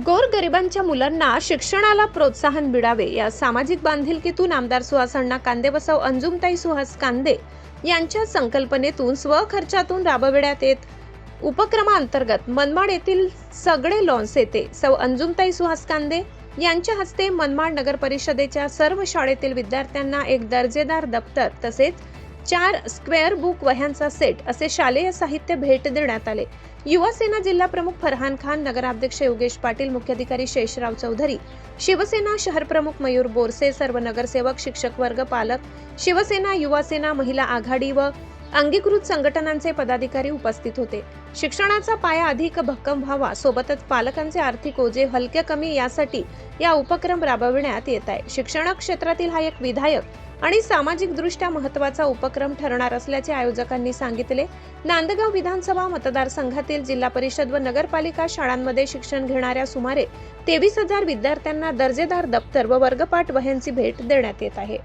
गोरगरिबांच्या मुलांना शिक्षणाला प्रोत्साहन मिळावे या सामाजिक बांधिलकीतून आमदार सुहास अण्णा कांदे व सौ अंजुमताई सुहास कांदे यांच्या संकल्पनेतून स्वखर्चातून राबविण्यात येत उपक्रमांतर्गत मनमाड येथील सगळे लॉन्स येथे सौ अंजुमताई सुहास कांदे यांच्या हस्ते मनमाड नगर परिषदेच्या सर्व शाळेतील विद्यार्थ्यांना एक दर्जेदार दप्तर तसेच 4 स्क्वेअर बुक वह्यांचा सेट असे शालेय साहित्य भेट देण्यात आले। युवा सेना जिल्हा प्रमुख फरहान खान, नगराध्यक्ष योगेश पाटील, मुख्याधिकारी शेषराव चौधरी, शिवसेना शहर प्रमुख मयूर बोरसे, सर्व नगरसेवक, शिक्षक वर्ग, पालक, शिवसेना, युवा सेना, महिला आघाडी व अंगीकृत संघटनांचे पदाधिकारी उपस्थित होते। शिक्षणाचा पाया अधिक भक्कम व्हावा, सोबतच पालकांचे आर्थिक ओझे हलके कमी यासाठी या उपक्रम राबविण्यात येत आहे। शिक्षण क्षेत्रातील हा एक विधायक आणि सामाजिक दृष्ट्या महत्त्वाचा उपक्रम ठरणार असल्याचे आयोजकांनी सांगितले। नांदगाव विधानसभा मतदारसंघातील जिल्हा परिषद व नगरपालिका शाळांमध्ये शिक्षण घेणाऱ्या सुमारे 23,000 विद्यार्थ्यांना दर्जेदार दप्तर व वर्गपाठ वह्यांची भेट देण्यात येत आहे।